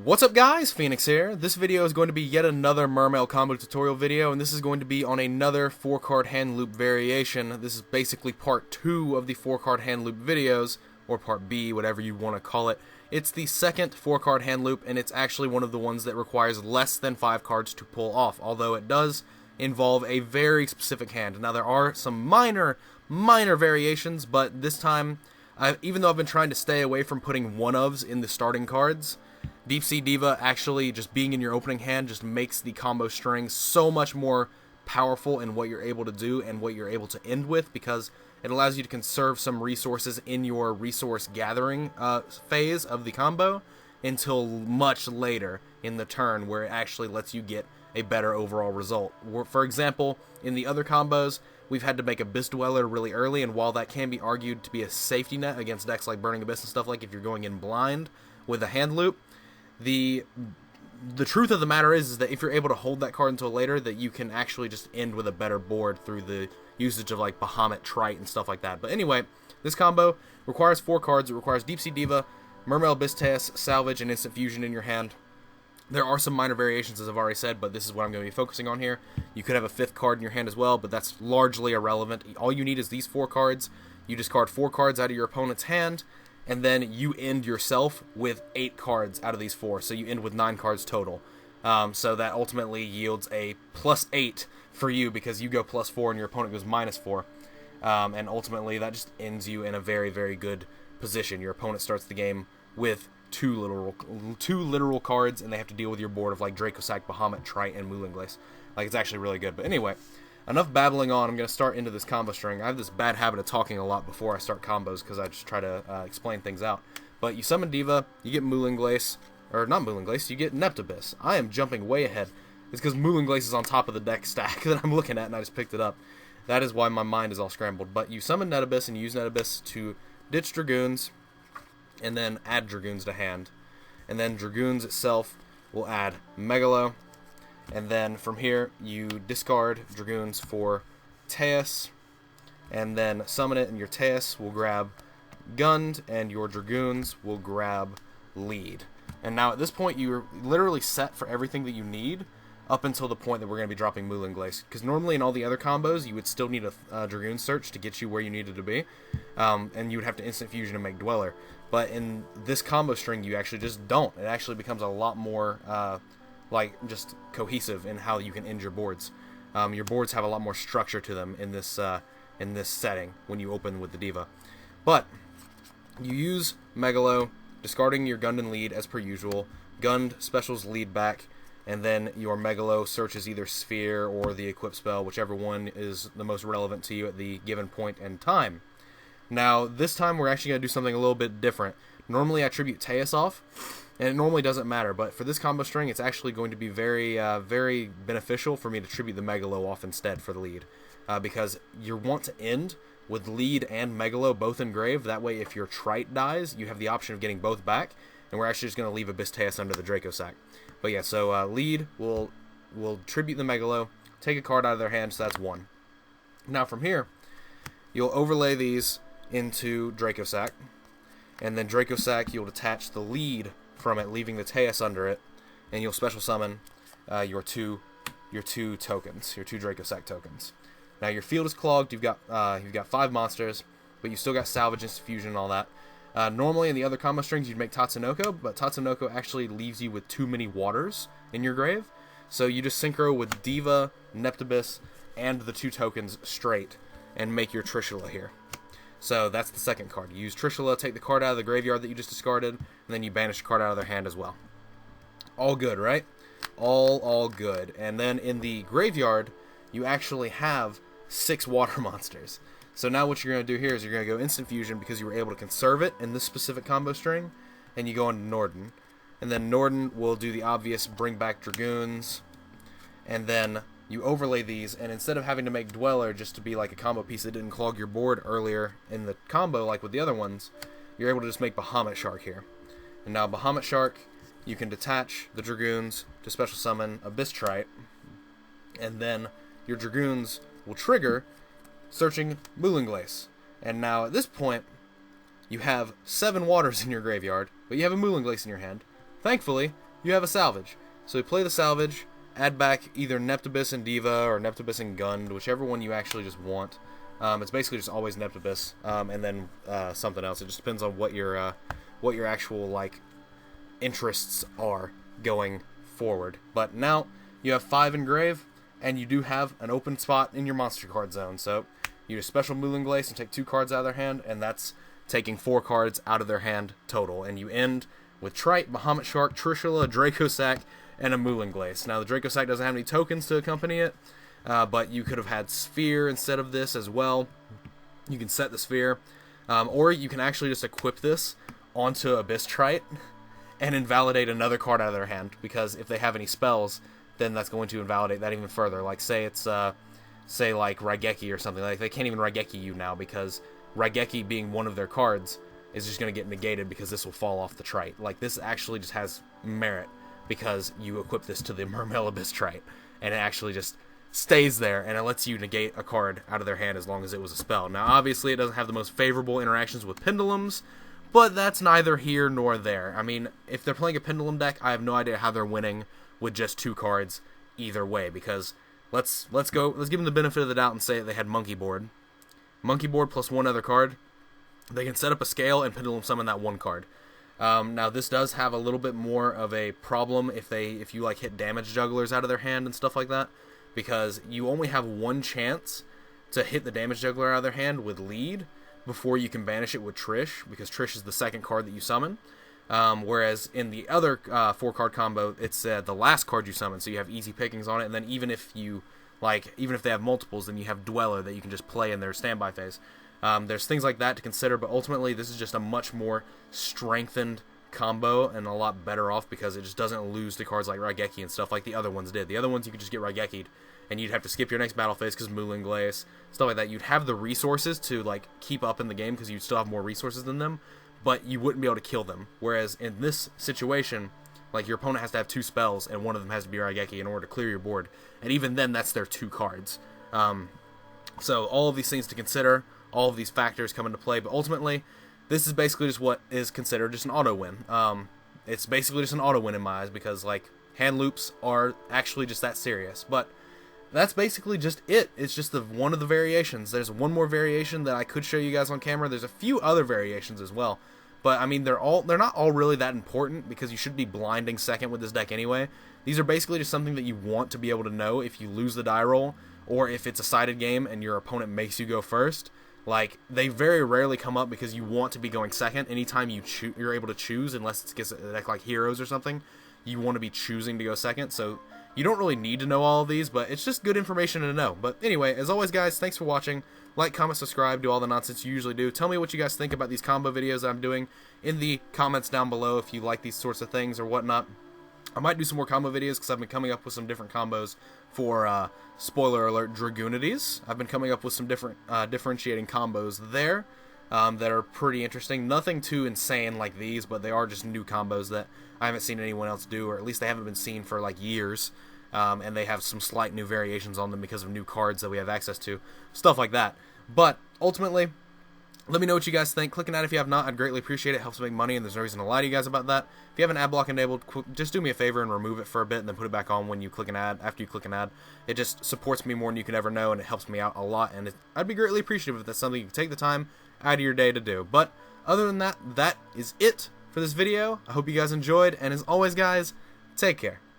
What's up guys, Phoenix here. This video is going to be yet another Mermail combo tutorial video, and this is going to be on another 4-card hand loop variation. This is basically part 2 of the 4-card hand loop videos, or part B, whatever you want to call it. It's the second 4-card hand loop, and it's actually one of the ones that requires less than 5 cards to pull off, although it does involve a very specific hand. Now there are some minor variations, but this time, even though I've been trying to stay away from putting one-ofs in the starting cards, Deep Sea Diva actually just being in your opening hand just makes the combo string so much more powerful in what you're able to do and what you're able to end with, because it allows you to conserve some resources in your resource gathering phase of the combo until much later in the turn, where it actually lets you get a better overall result. For example, in the other combos, we've had to make Abyss Dweller really early, and while that can be argued to be a safety net against decks like Burning Abyss and stuff, like if you're going in blind with a hand loop, the truth of the matter is that if you're able to hold that card until later, that you can actually just end with a better board through the usage of like Bahamut, Trite, and stuff like that. But anyway, this combo requires 4 cards. It requires Deep Sea Diva, Mermail, Abyss Teas, Salvage, and Instant Fusion in your hand. There are some minor variations, as I've already said, but this is what I'm going to be focusing on here. You could have a 5th card in your hand as well, but that's largely irrelevant. All you need is these 4 cards. You discard 4 cards out of your opponent's hand, and then you end yourself with 8 cards out of these 4, so you end with 9 cards total. So that ultimately yields a +8 for you, because you go +4 and your opponent goes -4. And ultimately that just ends you in a very, very good position. Your opponent starts the game with two literal cards, and they have to deal with your board of like Dracosac, Bahamut, Trite, and Moulinglace. Like, it's actually really good. But anyway, enough babbling on. I'm going to start into this combo string. I have this bad habit of talking a lot before I start combos, because I just try to explain things out. But you summon Diva, you get Moulinglace, or not Moulinglace, you get Neptabyss. I am jumping way ahead. It's because Moulinglace is on top of the deck stack that I'm looking at, and I just picked it up. That is why my mind is all scrambled. But you summon Neptabyss, and you use Neptabyss to ditch Dragoons, and then add Dragoons to hand. And then Dragoons itself will add Megalo. And then from here, you discard Dragoons for Teas, and then summon it, and your Teas will grab Gund, and your Dragoons will grab Lead. And now at this point, you're literally set for everything that you need up until the point that we're going to be dropping Moulinglace. Because normally in all the other combos, you would still need a Dragoon search to get you where you needed to be, and you would have to instant fusion and make Dweller. But in this combo string, you actually just don't. It actually becomes a lot more like just cohesive in how you can end your boards. Your boards have a lot more structure to them in this setting when you open with the Diva. But you use Megalo, discarding your Gund and Lead as per usual. Gund specials Lead back, and then your Megalo searches either Sphere or the Equip spell, whichever one is the most relevant to you at the given point in time. Now, this time we're actually going to do something a little bit different. Normally I tribute Teas off, and it normally doesn't matter, but for this combo string, it's actually going to be very, very beneficial for me to tribute the Megalo off instead for the Lead. Because you want to end with Lead and Megalo both engraved. That way, if your Trite dies, you have the option of getting both back, and we're actually just going to leave Abyss Teas under the Dracosac. But yeah, so Lead will tribute the Megalo, take a card out of their hand, so that's 1. Now from here, you'll overlay these into Dracosac, and then Dracosac, you'll detach the Lead from it, leaving the Teas under it, and you'll special summon your two tokens, your 2 Dracosac tokens. Now your field is clogged. You've got 5 monsters, but you still got Salvage, Instant Fusion, and all that. Normally in the other combo strings you'd make Tatsunoko, but Tatsunoko actually leaves you with too many waters in your grave, so you just synchro with Diva, Neptabyss, and the 2 tokens straight, and make your Trishula here. So that's the second card. You use Trishula, take the card out of the graveyard that you just discarded, and then you banish a card out of their hand as well. All good, right? All good. And then in the graveyard, you actually have 6 water monsters. So now what you're going to do here is you're going to go Instant Fusion, because you were able to conserve it in this specific combo string, and you go into Norden. And then Norden will do the obvious bring back Dragoons, and then you overlay these, and instead of having to make Dweller just to be like a combo piece that didn't clog your board earlier in the combo like with the other ones, you're able to just make Bahamut Shark here. And now Bahamut Shark, you can detach the Dragoons to special summon Abyss Trite, and then your Dragoons will trigger searching Moulinglace. And now at this point, you have 7 waters in your graveyard, but you have a Moulinglace in your hand. Thankfully, you have a salvage. So you play the salvage, add back either Neptibus and Diva or Neptibus and Gund, whichever one you actually just want. It's basically just always Neptibus, and then something else. It just depends on what your actual like interests are going forward. But now you have 5 engrave, and you do have an open spot in your monster card zone. So you do special Mooling Glace and take 2 cards out of their hand, and that's taking 4 cards out of their hand total. And you end with Trite, Bahamut Shark, Trishula, Dracosac, and a Mooling Glace. Now the Dracosac doesn't have any tokens to accompany it, but you could have had Sphere instead of this as well. You can set the Sphere, or you can actually just equip this onto Abyss Trite and invalidate another card out of their hand, because if they have any spells, then that's going to invalidate that even further. Like say it's say like Raigeki or something. Like they can't even Raigeki you now, because Raigeki being one of their cards is just going to get negated because this will fall off the Trite. Like this actually just has merit because you equip this to the Mermail Abyss Trite, and it actually just stays there, and it lets you negate a card out of their hand as long as it was a spell. Now obviously it doesn't have the most favorable interactions with Pendulums, but that's neither here nor there. I mean, if they're playing a Pendulum deck, I have no idea how they're winning with just 2 cards either way, because let's give them the benefit of the doubt and say they had Monkey Board. Monkey Board plus 1 other card. They can set up a scale and Pendulum summon that 1 card. Now this does have a little bit more of a problem if you like hit damage jugglers out of their hand and stuff like that, because you only have 1 chance to hit the damage juggler out of their hand with lead before you can banish it with Trish, because Trish is the 2nd card that you summon. Whereas in the other 4-card combo, it's the last card you summon, so you have easy pickings on it. And then even if they have multiples, then you have Dweller that you can just play in their standby phase. There's things like that to consider, but ultimately this is just a much more strengthened combo and a lot better off, because it just doesn't lose to cards like Raigeki and stuff like the other ones did. The other ones you could just get Raigeki'd, and you'd have to skip your next battle phase because Mooling Glace, stuff like that. You'd have the resources to like keep up in the game because you'd still have more resources than them, but you wouldn't be able to kill them. Whereas in this situation, like your opponent has to have 2 spells, and one of them has to be Raigeki in order to clear your board, and even then that's their 2 cards. So all of these things to consider, all of these factors come into play, but ultimately this is basically just what is considered just an auto win. It's basically just an auto win in my eyes, because like hand loops are actually just that serious. But that's basically just it. It's just one of the variations. There's one more variation that I could show you guys on camera. There's a few other variations as well, but I mean they're not all really that important, because you should be blinding second with this deck anyway. These are basically just something that you want to be able to know if you lose the die roll, or if it's a sided game and your opponent makes you go first. Like, they very rarely come up because you want to be going second anytime you're able to choose, unless it's against a deck like Heroes or something. You want to be choosing to go second, so you don't really need to know all of these, but it's just good information to know. But anyway, as always guys, thanks for watching. Like, comment, subscribe, do all the nonsense you usually do. Tell me what you guys think about these combo videos that I'm doing in the comments down below if you like these sorts of things or whatnot. I might do some more combo videos because I've been coming up with some different combos for, spoiler alert, Dragoonities. I've been coming up with some different differentiating combos there that are pretty interesting. Nothing too insane like these, but they are just new combos that I haven't seen anyone else do, or at least they haven't been seen for like years. And they have some slight new variations on them because of new cards that we have access to. Stuff like that. But ultimately, let me know what you guys think. Click an ad if you have not. I'd greatly appreciate it. It helps make money, and there's no reason to lie to you guys about that. If you have an ad block enabled, just do me a favor and remove it for a bit, and then put it back on when you click an ad. After you click an ad, it just supports me more than you could ever know, and it helps me out a lot. And I'd be greatly appreciative if that's something you can take the time out of your day to do. But other than that, that is it for this video. I hope you guys enjoyed, and as always, guys, take care.